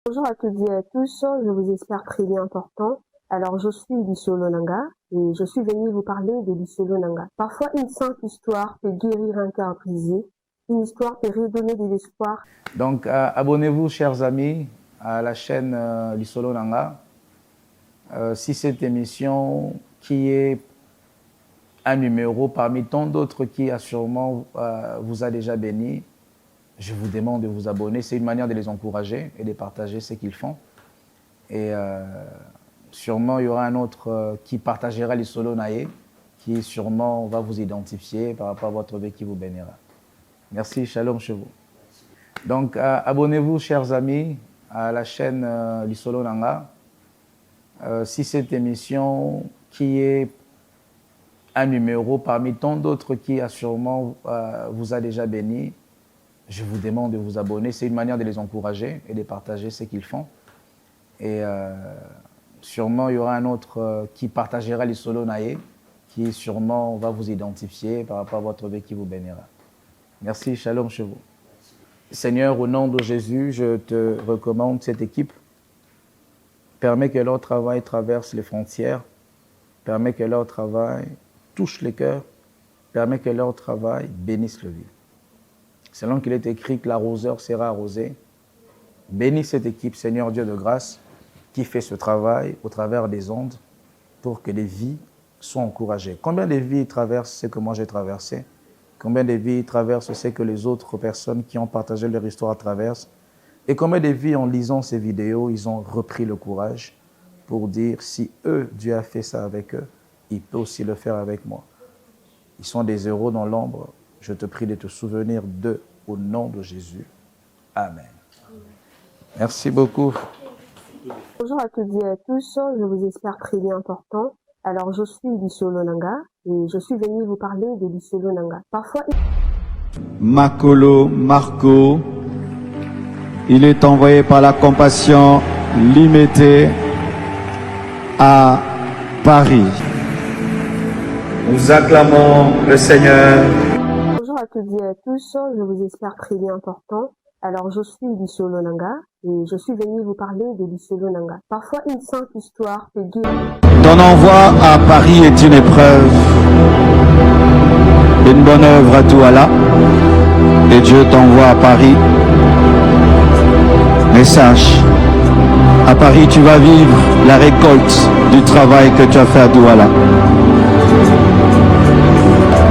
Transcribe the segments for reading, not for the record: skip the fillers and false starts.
Bonjour à toutes et à tous, je vous espère très bien portant. Alors je suis Lisolo Nanga et je suis venue vous parler de Lisolo Nanga. Parfois une simple histoire peut guérir un cœur brisé, une histoire peut redonner de l'espoir. Donc abonnez-vous chers amis à la chaîne Lisolo Nanga. Si cette émission qui est un numéro parmi tant d'autres qui a sûrement vous a déjà béni, je vous demande de vous abonner. C'est une manière de les encourager et de partager ce qu'ils font. Et sûrement, il y aura un autre qui partagera les solo naïe, qui sûrement va vous identifier par rapport à votre vie qui vous bénira. Merci, shalom chez vous. Donc, abonnez-vous, chers amis, à la chaîne Lisolo Nanga. Si cette émission qui est un numéro parmi tant d'autres qui a sûrement vous a déjà béni, je vous demande de vous abonner. C'est une manière de les encourager et de partager ce qu'ils font. Et sûrement, il y aura un autre qui partagera les solo naïe, qui sûrement va vous identifier par rapport à votre vie qui vous bénira. Merci, shalom chez vous. Seigneur, au nom de Jésus, je te recommande cette équipe. Permets que leur travail traverse les frontières. Permets que leur travail touche les cœurs. Permets que leur travail bénisse le vie. Selon qu'il est écrit que l'arroseur sera arrosé, bénis cette équipe, Seigneur Dieu de grâce, qui fait ce travail au travers des ondes pour que les vies soient encouragées. Combien de vies traversent ce que moi j'ai traversé? Combien de vies traversent ce que les autres personnes qui ont partagé leur histoire traversent? Et combien de vies, en lisant ces vidéos, ils ont repris le courage pour dire, si eux, Dieu a fait ça avec eux, il peut aussi le faire avec moi. Ils sont des héros dans l'ombre. Je te prie de te souvenir d'eux au nom de Jésus. Amen. Merci beaucoup. Bonjour à toutes et à tous, je vous espère très bien portant. Alors je suis Lisolo Nanga et je suis venue vous parler de Lisolo Nanga. Parfois Makolo Marco, il est envoyé par la compassion limitée à Paris. Nous acclamons le Seigneur. Bonjour à toutes et à tous, je vous espère très bien portant. Alors je suis Lisolo Nanga et je suis venue vous parler de Lisolo Nanga. Parfois une simple histoire peut guérir. Ton envoi à Paris est une épreuve, une bonne œuvre à Douala, et Dieu t'envoie à Paris. Mais sache, à Paris tu vas vivre la récolte du travail que tu as fait à Douala.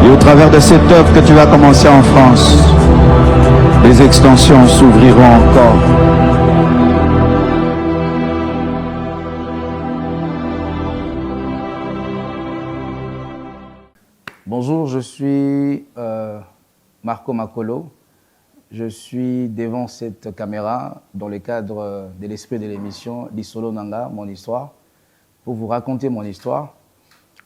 Et au travers de cette œuvre que tu vas commencer en France, les extensions s'ouvriront encore. Bonjour, je suis Marco Makolo. Je suis devant cette caméra dans le cadre de l'esprit de l'émission Lisolo Nanga, mon histoire, pour vous raconter mon histoire.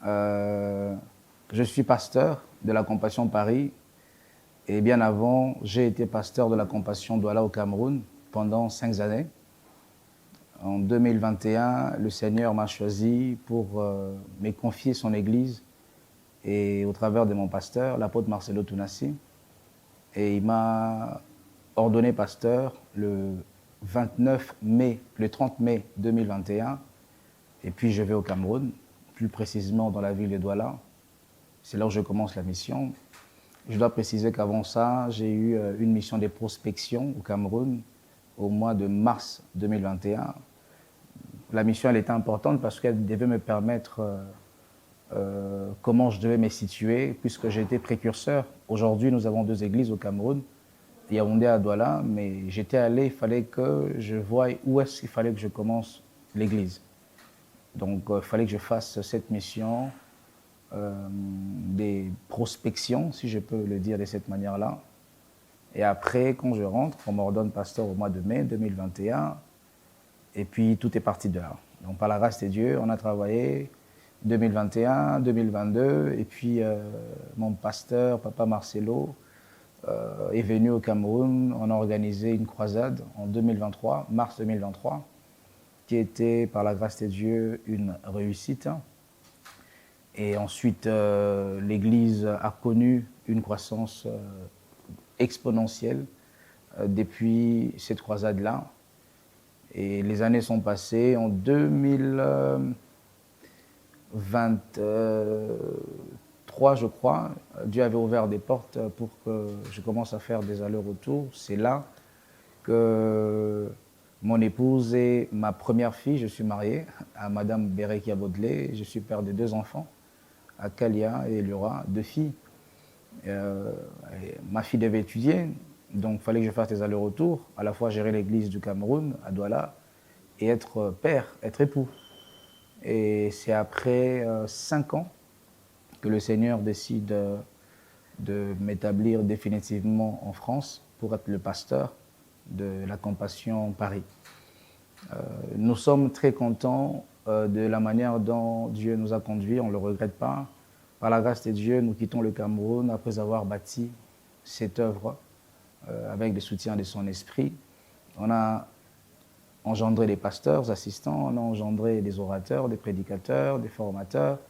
Je suis pasteur de la Compassion Paris et bien avant, j'ai été pasteur de la Compassion Douala au Cameroun pendant 5 années. En 2021, le Seigneur m'a choisi pour me confier son Église et au travers de mon pasteur, l'apôtre Marcelo Tounassi. Et il m'a ordonné pasteur le 30 mai 2021. Et puis je vais au Cameroun, plus précisément dans la ville de Douala. C'est là où je commence la mission. Je dois préciser qu'avant ça, j'ai eu une mission de prospection au Cameroun au mois de mars 2021. La mission, elle était importante parce qu'elle devait me permettre comment je devais me situer, puisque j'ai été précurseur. Aujourd'hui, nous avons 2 églises au Cameroun, Yaoundé à Douala, mais j'étais allé, il fallait que je voie où est-ce qu'il fallait que je commence l'église. Donc, il fallait que je fasse cette mission des prospections, si je peux le dire de cette manière-là. Et après, quand je rentre, on m'ordonne pasteur au mois de mai 2021, et puis tout est parti de là. Donc, par la grâce de Dieu, on a travaillé 2021, 2022, et puis mon pasteur, Papa Marcelo, est venu au Cameroun. On a organisé une croisade en 2023, mars 2023, qui était, par la grâce de Dieu, une réussite. Et ensuite, l'Église a connu une croissance exponentielle depuis cette croisade-là. Et les années sont passées. En 2023, je crois, Dieu avait ouvert des portes pour que je commence à faire des allers-retours. C'est là que mon épouse et ma première fille, je suis marié à Madame Berekia Baudelaire. Je suis père de 2 enfants, à Kalia et Eliora, 2 filles. Et ma fille devait étudier, donc il fallait que je fasse des allers-retours, à la fois gérer l'église du Cameroun, à Douala, et être père, être époux. Et c'est après 5 ans que le Seigneur décide de m'établir définitivement en France pour être le pasteur de la Compassion Paris. Nous sommes très contents de la manière dont Dieu nous a conduits, on ne le regrette pas. Par la grâce de Dieu, nous quittons le Cameroun après avoir bâti cette œuvre avec le soutien de son esprit. On a engendré des pasteurs, assistants, on a engendré des orateurs, des prédicateurs, des formateurs,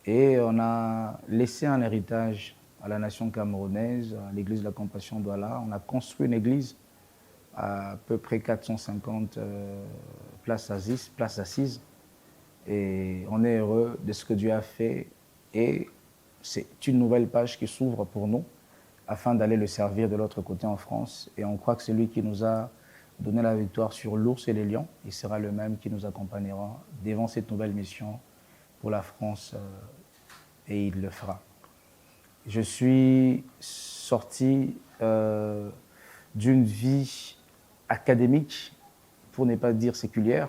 et on a laissé un héritage à la nation camerounaise, à l'église de la Compassion Douala. On a construit une église à peu près 450 places assises, et on est heureux de ce que Dieu a fait, et c'est une nouvelle page qui s'ouvre pour nous afin d'aller le servir de l'autre côté en France, et on croit que c'est lui qui nous a donné la victoire sur l'ours et les lions. Il sera le même qui nous accompagnera devant cette nouvelle mission pour la France, et il le fera. Je suis sorti d'une vie académique, pour ne pas dire séculière.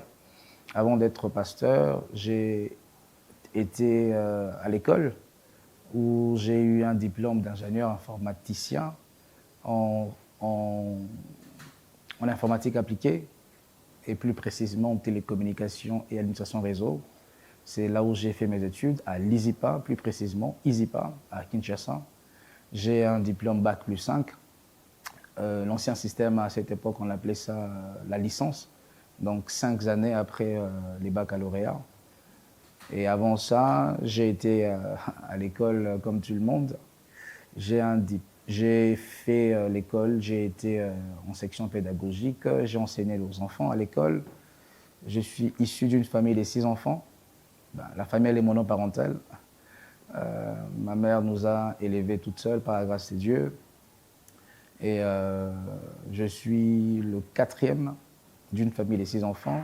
Avant d'être pasteur, j'ai été à l'école où j'ai eu un diplôme d'ingénieur informaticien en informatique appliquée, et plus précisément en télécommunication et administration réseau. C'est là où j'ai fait mes études, à l'ISIPA, plus précisément, ISIPA, à Kinshasa. J'ai un diplôme Bac plus 5. L'ancien système, à cette époque, on appelait ça la licence. Donc 5 années après les baccalauréats. Et avant ça, j'ai été à l'école comme tout le monde. J'ai fait l'école, j'ai été en section pédagogique, j'ai enseigné aux enfants à l'école. Je suis issu d'une famille de 6 enfants. La famille elle est monoparentale. Ma mère nous a élevés toutes seules par la grâce de Dieu. Et je suis le 4e d'une famille de 6 enfants.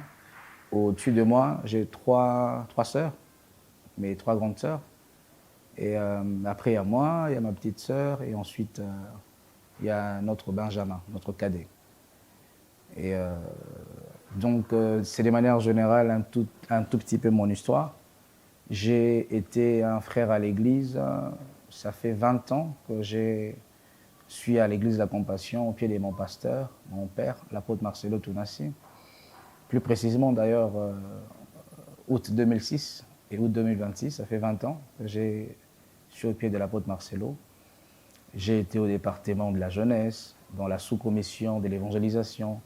Au-dessus de moi, j'ai 3 sœurs, mes 3 grandes sœurs. Et après, il y a moi, il y a ma petite sœur, et ensuite, il y a notre Benjamin, notre cadet. Et donc, c'est de manière générale un tout petit peu mon histoire. J'ai été un frère à l'église. Ça fait 20 ans que je suis à l'église de la Compassion, au pied de mon pasteur, mon père, l'apôtre Marcelo Tounassi. Plus précisément, d'ailleurs, août 2006 et août 2026, ça fait 20 ans que je suis au pied de l'apôtre Marcelo. J'ai été au département de la jeunesse, dans la sous-commission de l'évangélisation.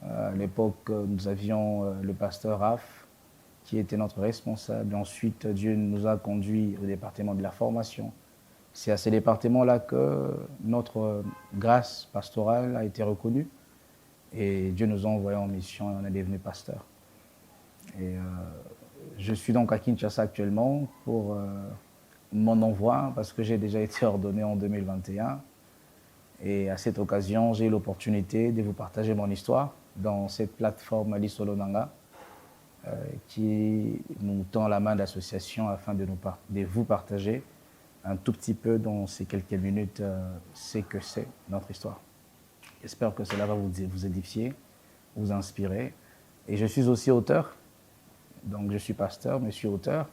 À l'époque, nous avions le pasteur Raph, qui était notre responsable. Ensuite, Dieu nous a conduits au département de la formation. C'est à ces départements-là que notre grâce pastorale a été reconnue. Et Dieu nous a envoyés en mission et on est devenu pasteur. Et je suis donc à Kinshasa actuellement pour mon envoi, parce que j'ai déjà été ordonné en 2021. Et à cette occasion, j'ai eu l'opportunité de vous partager mon histoire dans cette plateforme Lisolo Nanga, qui nous tend la main d'association afin de vous partager un tout petit peu dans ces quelques minutes ce que c'est notre histoire. J'espère que cela va vous édifier, vous inspirer. Et je suis aussi auteur, donc je suis pasteur, mais je suis auteur.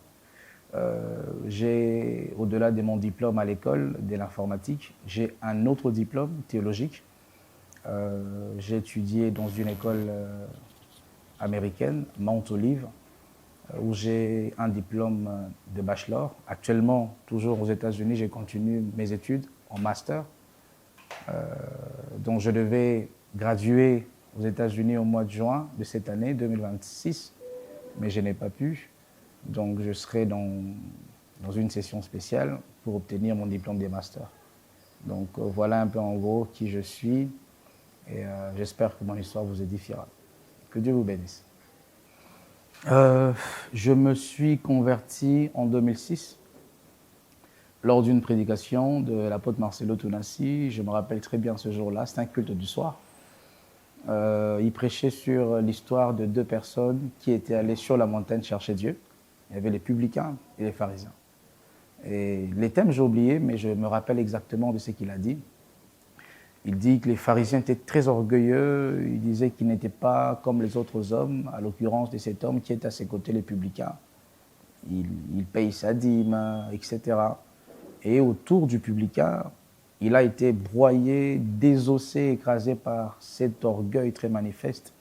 J'ai, au-delà de mon diplôme à l'école de l'informatique, j'ai un autre diplôme théologique. J'ai étudié dans une école américaine, Mount Olive, où j'ai un diplôme de bachelor. Actuellement, toujours aux États-Unis, j'ai continué mes études en master. Donc je devais graduer aux États-Unis au mois de juin de cette année 2026, mais je n'ai pas pu. Donc je serai dans une session spéciale pour obtenir mon diplôme de master. Donc voilà un peu en gros qui je suis, et j'espère que mon histoire vous édifiera. Que Dieu vous bénisse. Je me suis converti en 2006 lors d'une prédication de l'apôtre Marcelo Tounassi. Je me rappelle très bien ce jour-là, c'était un culte du soir. Il prêchait sur l'histoire de deux personnes qui étaient allées sur la montagne chercher Dieu. Il y avait les publicains et les pharisiens. Et les thèmes, j'ai oublié, mais je me rappelle exactement de ce qu'il a dit. Il dit que les pharisiens étaient très orgueilleux, il disait qu'ils n'étaient pas comme les autres hommes, à l'occurrence de cet homme qui est à ses côtés, les publicains. Il paye sa dîme, etc. Et autour du publicain, il a été broyé, désossé, écrasé par cet orgueil très manifeste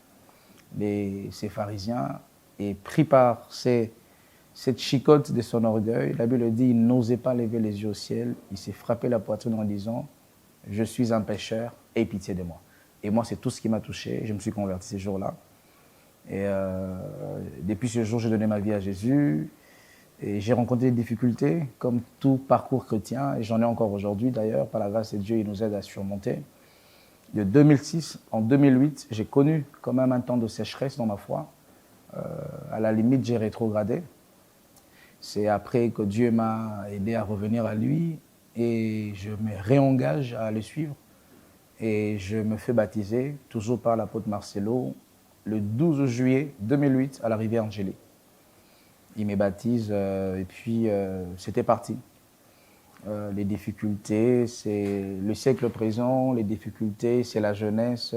de ces pharisiens, et pris par cette chicote de son orgueil. La Bible dit il n'osait pas lever les yeux au ciel, il s'est frappé la poitrine en disant « Je suis un pécheur, aie pitié de moi ». Et moi, c'est tout ce qui m'a touché. Je me suis converti ces jours-là. Et depuis ce jour, j'ai donné ma vie à Jésus. Et j'ai rencontré des difficultés, comme tout parcours chrétien. Et j'en ai encore aujourd'hui, d'ailleurs. Par la grâce de Dieu, il nous aide à surmonter. De 2006 en 2008, j'ai connu quand même un temps de sécheresse dans ma foi. À la limite, j'ai rétrogradé. C'est après que Dieu m'a aidé à revenir à lui. Et je me réengage à le suivre. Et je me fais baptiser, toujours par l'apôtre Marcelo, le 12 juillet 2008 à la rivière Angélique. Il me baptise et puis c'était parti. Les difficultés, c'est le siècle présent, les difficultés, c'est la jeunesse.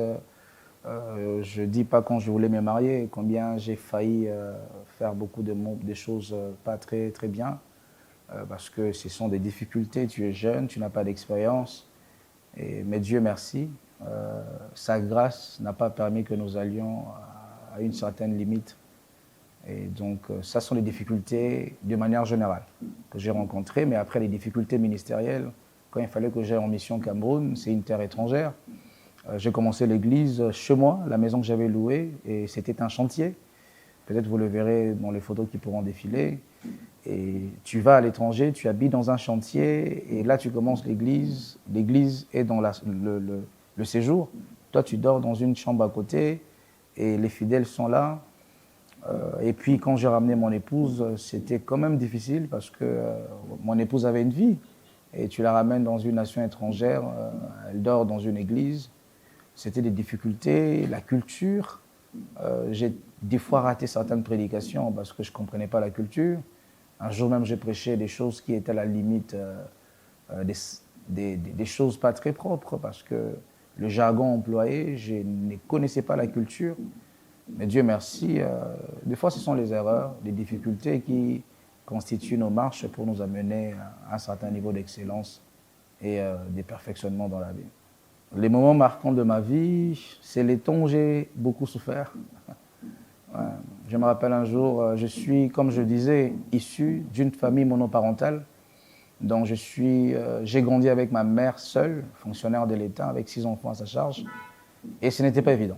Je ne dis pas quand je voulais me marier, combien j'ai failli faire beaucoup de choses pas très, très bien. Parce que ce sont des difficultés, tu es jeune, tu n'as pas d'expérience. Mais Dieu merci, sa grâce n'a pas permis que nous allions à une certaine limite. Et donc, ça sont les difficultés de manière générale que j'ai rencontrées. Mais après, les difficultés ministérielles, quand il fallait que j'aille en mission au Cameroun, c'est une terre étrangère. J'ai commencé l'église chez moi, la maison que j'avais louée, et c'était un chantier. Peut-être vous le verrez dans les photos qui pourront défiler. Et tu vas à l'étranger, tu habites dans un chantier, et là tu commences l'église. L'église est dans le séjour. Toi, tu dors dans une chambre à côté, et les fidèles sont là. Et puis, quand j'ai ramené mon épouse, c'était quand même difficile parce que mon épouse avait une vie. Et tu la ramènes dans une nation étrangère, elle dort dans une église. C'était des difficultés, la culture. J'ai des fois raté certaines prédications parce que je ne comprenais pas la culture. Un jour même, j'ai prêché des choses qui étaient à la limite des choses pas très propres parce que le jargon employé, je ne connaissais pas la culture. Mais Dieu merci, des fois ce sont les erreurs, les difficultés qui constituent nos marches pour nous amener à un certain niveau d'excellence et des perfectionnements dans la vie. Les moments marquants de ma vie, c'est les temps où j'ai beaucoup souffert. Je me rappelle un jour, je suis, comme je disais, issu d'une famille monoparentale. Donc j'ai grandi avec ma mère seule, fonctionnaire de l'État, avec 6 enfants à sa charge. Et ce n'était pas évident.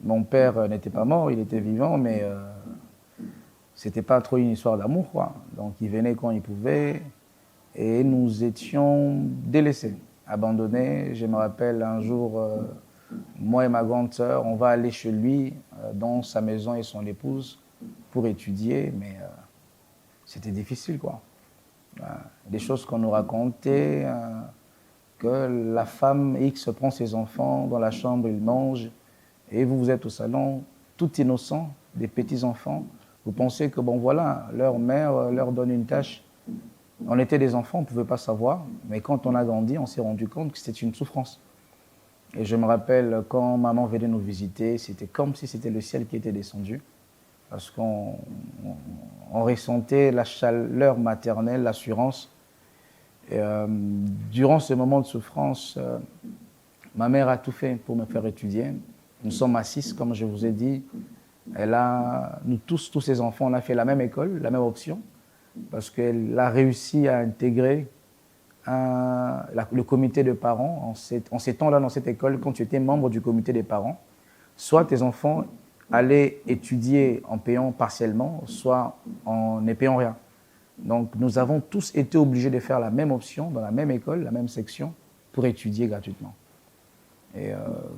Mon père n'était pas mort, il était vivant, mais c'était pas trop une histoire d'amour, quoi. Donc il venait quand il pouvait et nous étions délaissés, abandonnés. Je me rappelle un jour, moi et ma grande sœur, on va aller chez lui, dans sa maison et son épouse, pour étudier, mais c'était difficile, quoi. Des choses qu'on nous racontait, que la femme X prend ses enfants dans la chambre, il mange. Et vous êtes au salon, tout innocent, des petits-enfants. Vous pensez que, bon voilà, leur mère leur donne une tâche. On était des enfants, on ne pouvait pas savoir. Mais quand on a grandi, on s'est rendu compte que c'était une souffrance. Et je me rappelle, quand maman venait nous visiter, c'était comme si c'était le ciel qui était descendu. Parce qu'on ressentait la chaleur maternelle, l'assurance. Et durant ce moment de souffrance, ma mère a tout fait pour me faire étudier. Nous sommes à 6, comme je vous ai dit. Nous tous ces enfants, on a fait la même école, la même option, parce qu'elle a réussi à intégrer le comité de parents. En ces temps-là, dans cette école, quand tu étais membre du comité des parents, soit tes enfants allaient étudier en payant partiellement, soit en ne payant rien. Donc, nous avons tous été obligés de faire la même option, dans la même école, la même section, pour étudier gratuitement. Et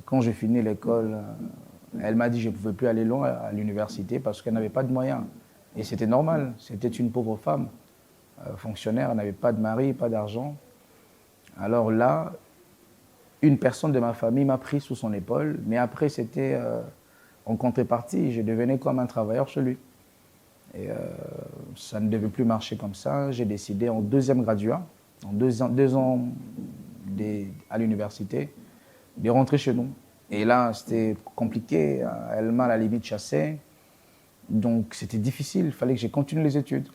quand j'ai fini l'école, Elle m'a dit que je ne pouvais plus aller loin à l'université parce qu'elle n'avait pas de moyens. Et c'était normal, c'était une pauvre femme, fonctionnaire, elle n'avait pas de mari, pas d'argent. Alors là, une personne de ma famille m'a pris sous son épaule, mais après c'était en contrepartie, je devenais comme un travailleur chez lui. Et ça ne devait plus marcher comme ça. J'ai décidé en deuxième graduat, en deux ans à l'université, de rentrer chez nous. Et là, c'était compliqué. Elle m'a à la limite chassé. Donc, c'était difficile. Il fallait que je continue les études.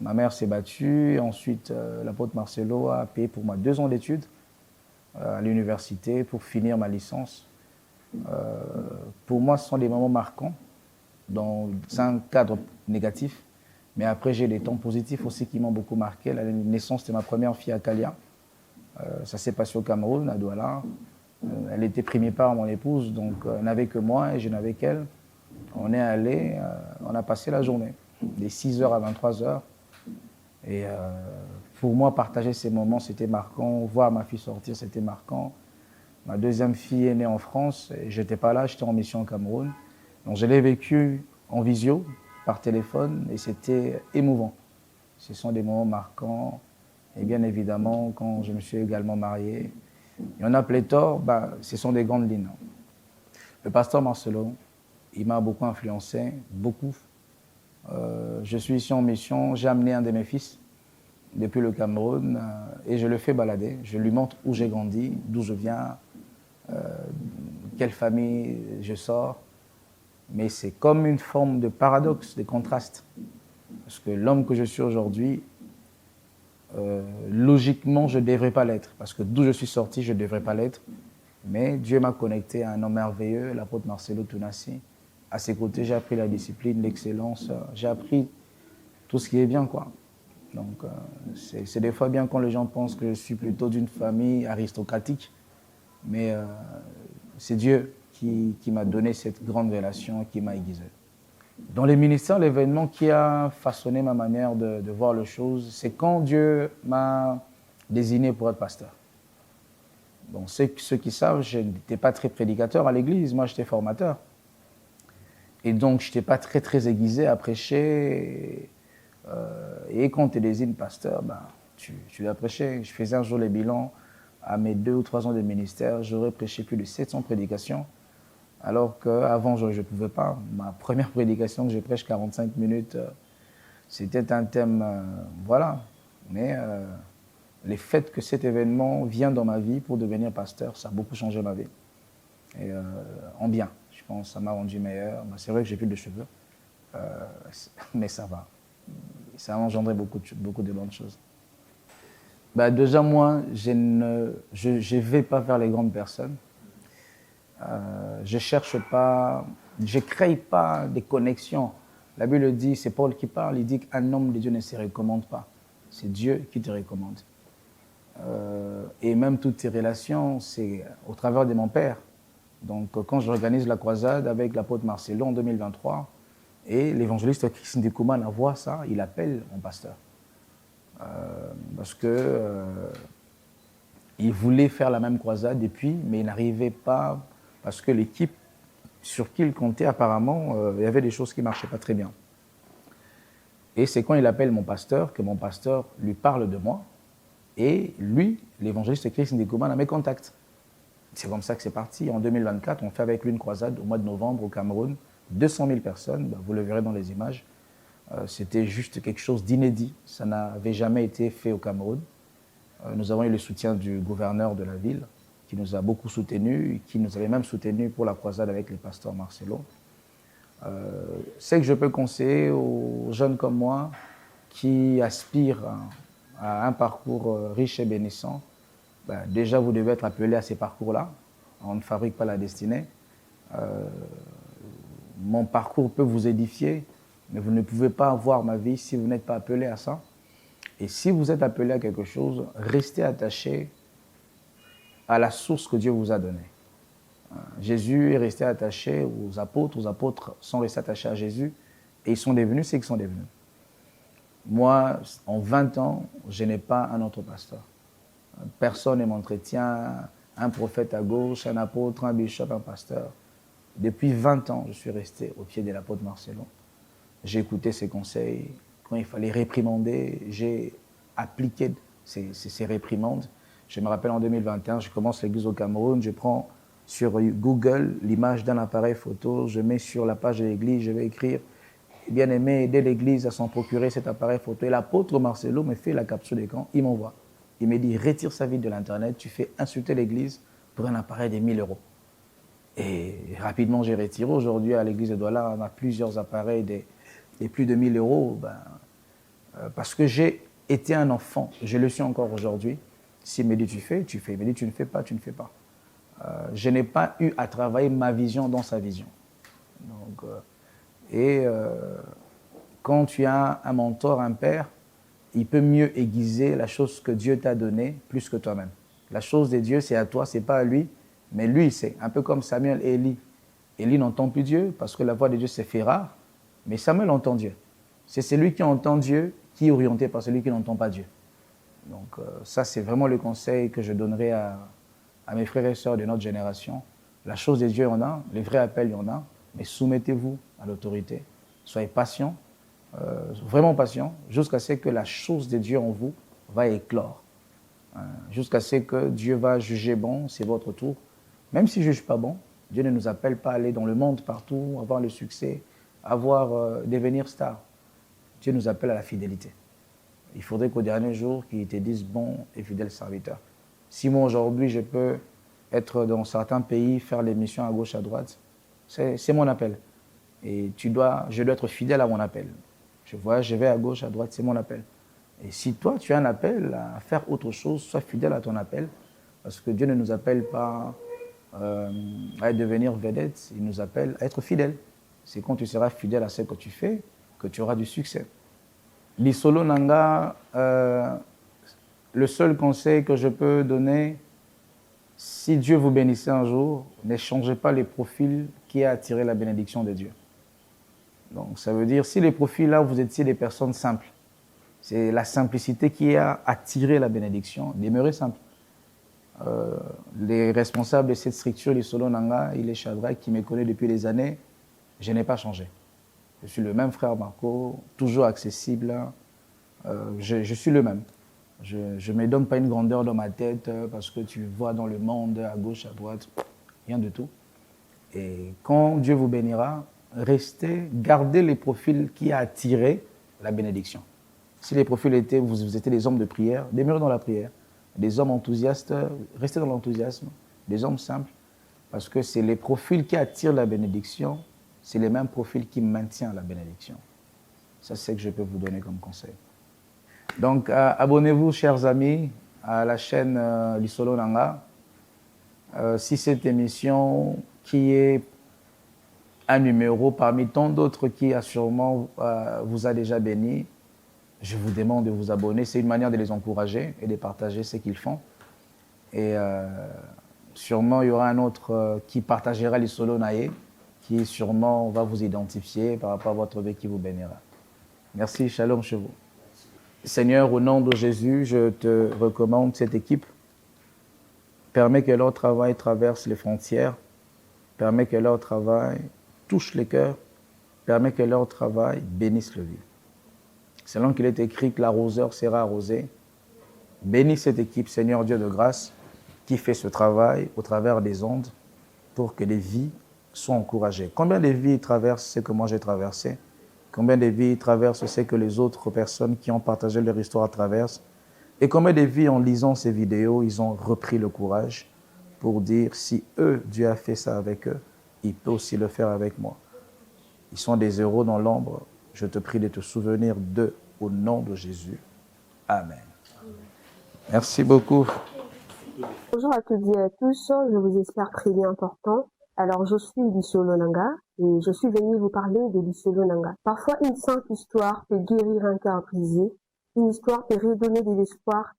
Ma mère s'est battue. Ensuite, l'apôtre Marcelo a payé pour moi 2 ans d'études à l'université pour finir ma licence. Pour moi, ce sont des moments marquants dans un cadre négatif. Mais après, j'ai des temps positifs aussi qui m'ont beaucoup marqué. La naissance de ma première fille à Kalia. Ça s'est passé au Cameroun, à Douala. Elle était primée par mon épouse, donc elle n'avait que moi et je n'avais qu'elle. On est allé, on a passé la journée, des 6h à 23h. Et pour moi, partager ces moments, c'était marquant. Voir ma fille sortir, c'était marquant. Ma deuxième fille est née en France et je n'étais pas là, j'étais en mission au Cameroun. Donc je l'ai vécu en visio, par téléphone, et c'était émouvant. Ce sont des moments marquants. Et bien évidemment, quand je me suis également marié, il y en a pléthore, ce sont des grandes lignes. Le pasteur Marcelo, il m'a beaucoup influencé, beaucoup. Je suis ici en mission, j'ai amené un de mes fils depuis le Cameroun et je le fais balader. Je lui montre où j'ai grandi, d'où je viens, quelle famille je sors. Mais c'est comme une forme de paradoxe, de contraste. Parce que l'homme que je suis aujourd'hui, logiquement, je ne devrais pas l'être. Parce que d'où je suis sorti, je ne devrais pas l'être. Mais Dieu m'a connecté à un homme merveilleux, l'apôtre Marcelo Tounassi. À ses côtés, j'ai appris la discipline, l'excellence. J'ai appris tout ce qui est bien, quoi. Donc, c'est des fois bien quand les gens pensent que je suis plutôt d'une famille aristocratique. Mais c'est Dieu qui m'a donné cette grande relation, qui m'a aiguisé. Dans les ministères, l'événement qui a façonné ma manière de voir les choses, c'est quand Dieu m'a désigné pour être pasteur. Bon, ceux qui savent, je n'étais pas très prédicateur à l'église, moi j'étais formateur. Et donc, je n'étais pas très aiguisé à prêcher. Et quand on te désigne pasteur, tu dois prêcher. Je faisais un jour les bilans. À mes 2 ou 3 ans de ministère, j'aurais prêché plus de 700 prédications. Alors qu'avant, je ne pouvais pas. Ma première prédication que je prêche 45 minutes, c'était un thème, voilà. Mais le fait que cet événement vienne dans ma vie pour devenir pasteur, ça a beaucoup changé ma vie. Et en bien, je pense, ça m'a rendu meilleur. C'est vrai que j'ai plus de cheveux, mais ça va. Ça a engendré beaucoup de bonnes choses. Déjà, moi, je ne vais pas vers les grandes personnes. Je cherche pas, je crée pas des connexions. La Bible dit, c'est Paul qui parle, il dit qu'un homme de Dieu ne se recommande pas. C'est Dieu qui te recommande. Et même toutes tes relations, c'est au travers de mon père. Donc, quand j'organise la croisade avec l'apôtre Marcelo en 2023, et l'évangéliste Christine Dikouman voit ça, il appelle mon pasteur. Parce que il voulait faire la même croisade depuis, mais il n'arrivait pas, parce que l'équipe sur qui il comptait, apparemment, il y avait des choses qui ne marchaient pas très bien. Et c'est quand il appelle mon pasteur que mon pasteur lui parle de moi, et lui, l'évangéliste Christine Dikouman, mes contacts. C'est comme ça que c'est parti. En 2024, on fait avec lui une croisade au mois de novembre au Cameroun. 200 000 personnes, vous le verrez dans les images. C'était juste quelque chose d'inédit. Ça n'avait jamais été fait au Cameroun. Nous avons eu le soutien du gouverneur de la ville, qui nous a beaucoup soutenus, qui nous avait même soutenus pour la croisade avec le pasteur Marcelo. C'est que je peux conseiller aux jeunes comme moi qui aspirent à un parcours riche et bénissant. Déjà, vous devez être appelé à ces parcours-là. On ne fabrique pas la destinée. Mon parcours peut vous édifier, mais vous ne pouvez pas avoir ma vie si vous n'êtes pas appelé à ça. Et si vous êtes appelé à quelque chose, restez attaché à la source que Dieu vous a donnée. Jésus est resté attaché aux apôtres sont restés attachés à Jésus, et ils sont devenus ce qu'ils sont devenus. Moi, en 20 ans, je n'ai pas un autre pasteur. Personne ne m'entretient, un prophète à gauche, un apôtre, un bishop, un pasteur. Depuis 20 ans, je suis resté au pied de l'apôtre Marcelo. J'ai écouté ses conseils. Quand il fallait réprimander, j'ai appliqué ces réprimandes. Je me rappelle en 2021, je commence l'église au Cameroun, je prends sur Google l'image d'un appareil photo, je mets sur la page de l'église, je vais écrire « Bien-aimé, aider l'église à s'en procurer cet appareil photo ». Et l'apôtre Marcelo me fait la capture d'écran, il m'envoie. Il me dit « Retire sa vie de l'internet, tu fais insulter l'église pour un appareil de 1000 euros ». Et rapidement, j'ai retiré. Aujourd'hui, à l'église de Douala, on a plusieurs appareils de plus de 1000 euros. Parce que j'ai été un enfant, je le suis encore aujourd'hui. S'il me dit tu fais, tu fais. Il me dit tu ne fais pas, tu ne fais pas. Je n'ai pas eu à travailler ma vision dans sa vision. Donc, quand tu as un mentor, un père, il peut mieux aiguiser la chose que Dieu t'a donnée plus que toi-même. La chose de Dieu, c'est à toi, c'est pas à lui, mais lui, c'est un peu comme Samuel et Élie. Élie n'entend plus Dieu parce que la voix de Dieu s'est fait rare, mais Samuel entend Dieu. C'est celui qui entend Dieu qui est orienté par celui qui n'entend pas Dieu. Donc ça, c'est vraiment le conseil que je donnerai à mes frères et sœurs de notre génération. La chose de Dieu, il y en a, les vrais appels, il y en a, mais soumettez-vous à l'autorité. Soyez patient, vraiment patient, jusqu'à ce que la chose de Dieu en vous va éclore. Jusqu'à ce que Dieu va juger bon, c'est votre tour. Même s'il ne juge pas bon, Dieu ne nous appelle pas à aller dans le monde partout, avoir le succès, devenir star. Dieu nous appelle à la fidélité. Il faudrait qu'au dernier jour, qu'il te dise bon et fidèle serviteur. Si moi aujourd'hui, je peux être dans certains pays, faire les missions à gauche, à droite, c'est mon appel. Et je dois être fidèle à mon appel. Je voyage, je vais à gauche, à droite, c'est mon appel. Et si toi, tu as un appel à faire autre chose, sois fidèle à ton appel, parce que Dieu ne nous appelle pas à devenir vedette, il nous appelle à être fidèle. C'est quand tu seras fidèle à ce que tu fais que tu auras du succès. Lisolo Nanga, le seul conseil que je peux donner, si Dieu vous bénissait un jour, ne changez pas les profils qui ont attiré la bénédiction de Dieu. Donc ça veut dire, si les profils là, vous étiez des personnes simples, c'est la simplicité qui a attiré la bénédiction, demeurez simple. Les responsables de cette structure, Lisolo Nanga, il est Shadrach, qui me connaît depuis des années, je n'ai pas changé. Je suis le même frère Marco, toujours accessible. Je suis le même. Je ne me donne pas une grandeur dans ma tête parce que tu vois dans le monde, à gauche, à droite, rien du tout. Et quand Dieu vous bénira, restez, gardez les profils qui ont attiré la bénédiction. Si les profils étaient, vous étiez des hommes de prière, demeurez dans la prière. Des hommes enthousiastes, restez dans l'enthousiasme. Des hommes simples, parce que c'est les profils qui attirent la bénédiction, c'est les mêmes profils qui maintiennent la bénédiction. Ça, c'est ce que je peux vous donner comme conseil. Donc, abonnez-vous, chers amis, à la chaîne Lisolo Nanga. Si cette émission, qui est un numéro parmi tant d'autres qui a sûrement vous a déjà béni, je vous demande de vous abonner. C'est une manière de les encourager et de partager ce qu'ils font. Et sûrement, il y aura un autre qui partagera Lisolo Naye, qui sûrement va vous identifier par rapport à votre vie qui vous bénira. Merci, shalom chez vous. Seigneur, au nom de Jésus, je te recommande cette équipe. Permets que leur travail traverse les frontières. Permets que leur travail touche les cœurs. Permets que leur travail bénisse le vie. Selon qu'il est écrit que l'arroseur sera arrosé, bénis cette équipe, Seigneur Dieu de grâce, qui fait ce travail au travers des ondes pour que les vies soient encouragées. Combien de vies traversent ce que moi j'ai traversé? Combien de vies traversent ce que les autres personnes qui ont partagé leur histoire traversent? Et combien de vies, en lisant ces vidéos, ils ont repris le courage pour dire, si eux, Dieu a fait ça avec eux, il peut aussi le faire avec moi. Ils sont des héros dans l'ombre. Je te prie de te souvenir d'eux au nom de Jésus. Amen. Merci beaucoup. Bonjour à toutes et à tous, je vous espère très bien portant. Alors je suis Lisolo Nanga et je suis venue vous parler de Lisolo Nanga. Parfois une simple histoire peut guérir un cœur brisé, une histoire peut redonner de l'espoir